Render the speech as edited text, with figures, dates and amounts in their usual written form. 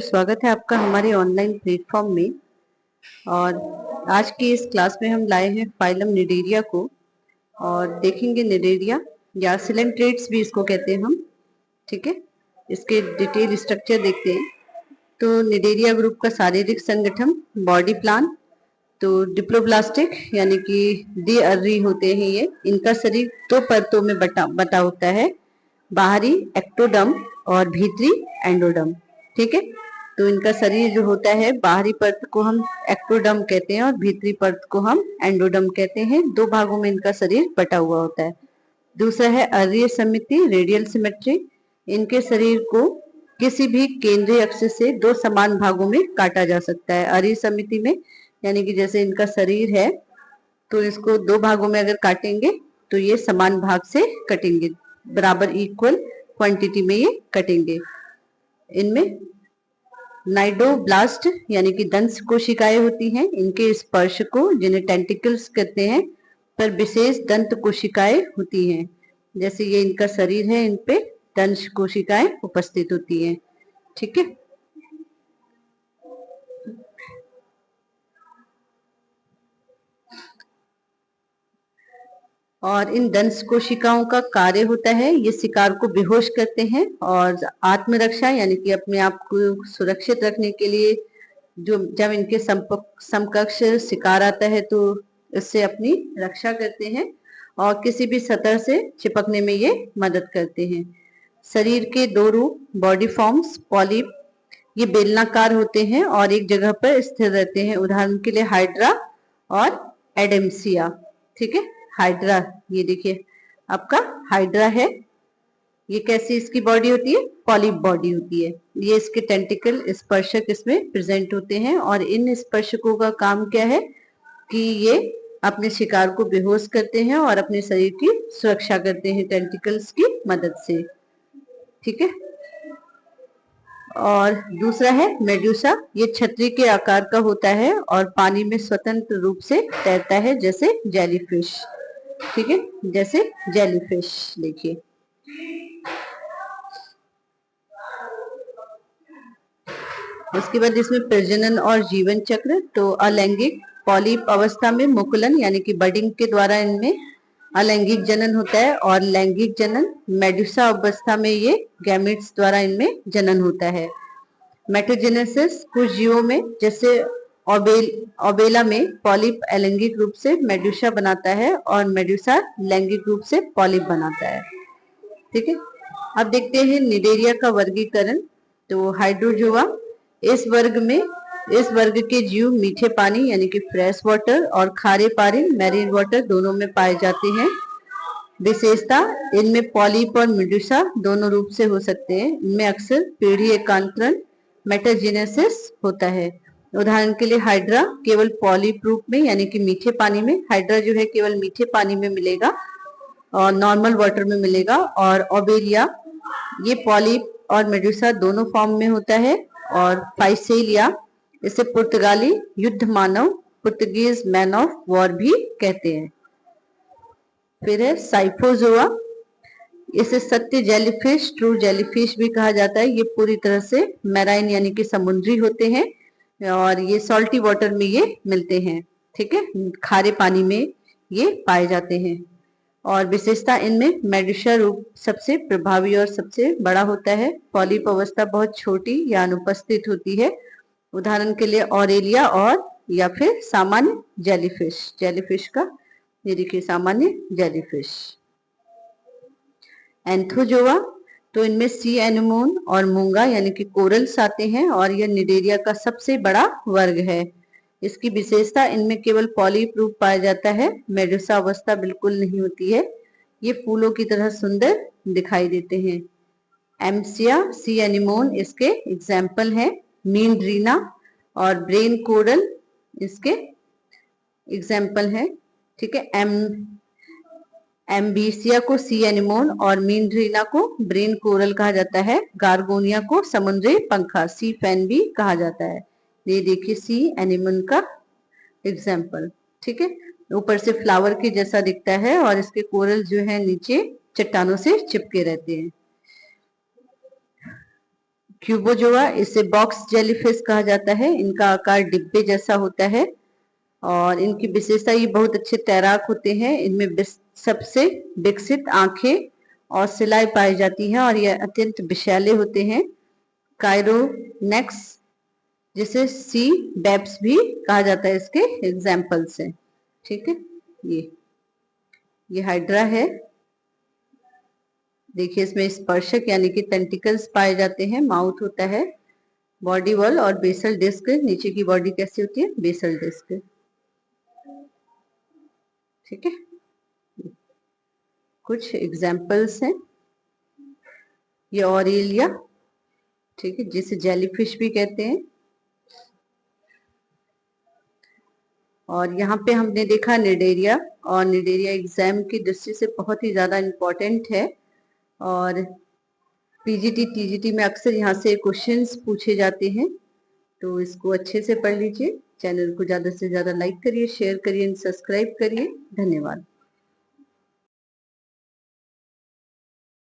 स्वागत है आपका हमारे ऑनलाइन प्लेटफॉर्म में। और आज की इस क्लास में हम लाए हैं फाइलम निडेरिया को और देखेंगे निडेरिया या सिलेंट्रेट्स भी इसको कहते हैं हम। ठीक है, इसके डिटेल स्ट्रक्चर देखते हैं। तो निडेरिया ग्रुप का शारीरिक संगठन बॉडी प्लान, तो डिप्लोब्लास्टिक यानी कि द्विअर्री होते हैं ये। इनका शरीर दो परतों में बटा होता है, बाहरी एक्टोडर्म और भीतरी एंडोडर्म। ठीक है, तो इनका शरीर जो होता है बाहरी परत को हम एक्टोडर्म कहते हैं और भीतरी परत को हम एंडोडर्म कहते हैं। दो भागों में इनका शरीर बटा हुआ होता है। दूसरा है अर्रीय समिति, रेडियल सिमेट्री। इनके शरीर को किसी भी केंद्रीय अक्ष से दो समान भागों में काटा जा सकता है। अर्रीय समिति में यानी कि जैसे इनका शरीर है तो इसको दो भागों में अगर काटेंगे तो ये समान भाग से कटेंगे, बराबर इक्वल क्वांटिटी में ये कटेंगे। इनमें नाइडोब्लास्ट यानी कि दंश कोशिकाएं होती हैं। इनके स्पर्श को, जिन्हें टेंटिकल्स कहते हैं, पर विशेष दंत कोशिकाएं होती हैं। जैसे ये इनका शरीर है, इन पे दंश कोशिकाएं उपस्थित होती हैं। ठीक है, और इन दंश कोशिकाओं का कार्य होता है, ये शिकार को बेहोश करते हैं और आत्मरक्षा यानी कि अपने आप को सुरक्षित रखने के लिए जो जब इनके समकक्ष शिकार आता है तो इससे अपनी रक्षा करते हैं और किसी भी सतह से चिपकने में ये मदद करते हैं। शरीर के दो रूप बॉडी फॉर्म्स पॉलिप, ये बेलनाकार होते हैं और एक जगह पर स्थिर रहते हैं। उदाहरण के लिए हाइड्रा और एडेम्सिया। ठीक है, हाइड्रा, ये देखिए आपका हाइड्रा है, ये कैसी इसकी बॉडी होती है, पॉलिप बॉडी होती है। ये इसके टेंटिकल स्पर्शक इसमें प्रेजेंट होते हैं और इन स्पर्शकों का काम क्या है कि ये अपने शिकार को बेहोश करते हैं और अपने शरीर की सुरक्षा करते हैं टेंटिकल्स की मदद से। ठीक है, और दूसरा है मेडुसा, ये छतरी के आकार का होता है और पानी में स्वतंत्र रूप से तैरता है, जैसे जेलीफिश। ठीक है, जैसे जेलीफिश। देखिए उसके बाद इसमें प्रजनन और जीवन चक्र, तो अलैंगिक पॉलिप अवस्था में मुकुलन यानी कि बडिंग के द्वारा इनमें अलैंगिक जनन होता है और लैंगिक जनन मेडुसा अवस्था में ये गैमेट्स द्वारा इनमें जनन होता है। मेटोजेनेसिस कुछ जीवों में, जैसे ओबेला में पॉलिप अलैंगिक रूप से मेडुसा बनाता है और मेडुसा लैंगिक रूप से पॉलिप बनाता है। ठीक है, अब देखते हैं निडेरिया का वर्गीकरण। तो हाइड्रोजोआ, इस वर्ग के जीव मीठे पानी यानी कि फ्रेश वाटर और खारे पानी मैरीन वाटर दोनों में पाए जाते हैं। विशेषता, इनमें पॉलिप और मेडुसा दोनों रूप से हो सकते हैं। इनमें अक्सर पीढ़ी एकांतरण मेटाजेनेसिस होता है। उदाहरण के लिए हाइड्रा केवल पॉलिप रूप में यानी कि मीठे पानी में, हाइड्रा जो है केवल मीठे पानी में मिलेगा और नॉर्मल वाटर में मिलेगा। और ओबेलिया ये पॉलिप और मेडुसा दोनों फॉर्म में होता है। और फाइसेलिया, इसे पुर्तगाली युद्ध मानव, पुर्तगीज मैन ऑफ वॉर भी कहते हैं। फिर है साइफोजोआ, इसे सत्य जेलीफिश, ट्रू जेलीफिश भी कहा जाता है। ये पूरी तरह से मैराइन यानी कि समुद्री होते हैं और ये सॉल्टी वाटर में ये मिलते हैं। ठीक है, खारे पानी में ये पाए जाते हैं। और विशेषता, इनमें मेडुसा रूप सबसे प्रभावी और सबसे बड़ा होता है। पॉलिप अवस्था बहुत छोटी या अनुपस्थित होती है। उदाहरण के लिए ऑरेलिया और या फिर सामान्य जेलीफिश का, ये देखिए सामान्य जेलीफिश। एंथोजोआ, तो इनमें सी एनेमोन और मूंगा यानी कि कोरल्स आते हैं और यह निडेरिया का सबसे बड़ा वर्ग है। इसकी विशेषता, इनमें केवल पॉलिप रूप पाया जाता है, मेडुसा अवस्था बिल्कुल नहीं होती है। ये फूलों की तरह सुंदर दिखाई देते हैं। एम्सिया, सी एनिमोन इसके एग्जाम्पल है। मीनड्रीना और ब्रेन कोरल इसके एग्जाम्पल है। ठीक है, एम्बीसिया को सी एनिमोन और मीनड्रीना को ब्रेन कोरल कहा जाता है। गार्गोनिया को समुद्री पंखा, सी फैन भी कहा जाता है। ये देखिए सी एनिमन का एग्जाम्पल। ठीक है, ऊपर से फ्लावर के जैसा दिखता है और इसके कोरल जो है नीचे चट्टानों से चिपके रहते हैं। क्यूबोजोआ, इसे बॉक्स जेलीफिश कहा जाता है। इनका आकार डिब्बे जैसा होता है और इनकी विशेषता ये बहुत अच्छे तैराक होते हैं। इनमें सबसे विकसित आंखें और सिलाई पाई जाती है और ये अत्यंत विषैले होते हैं। कायरोनेक्स, जिसे सी बेब्स भी कहा जाता है, इसके एग्जाम्पल्स हैं। ठीक है, ये हाइड्रा है। देखिए इसमें स्पर्शक यानी कि टेंटिकल्स पाए जाते हैं, माउथ होता है, बॉडी वॉल और बेसल डिस्क। नीचे की बॉडी कैसी होती है? Basal disc. ठीक है, कुछ एग्जाम्पल्स हैं। ये ऑरेलिया, ठीक है, जिसे जेलीफिश भी कहते हैं। और यहाँ पे हमने देखा निडेरिया, और निडेरिया एग्जाम की दृष्टि से बहुत ही ज्यादा इम्पोर्टेंट है और पीजीटी टीजीटी में अक्सर यहाँ से क्वेश्चंस पूछे जाते हैं, तो इसको अच्छे से पढ़ लीजिए। चैनल को ज्यादा से ज्यादा लाइक करिए, शेयर करिए, सब्सक्राइब करिए। धन्यवाद।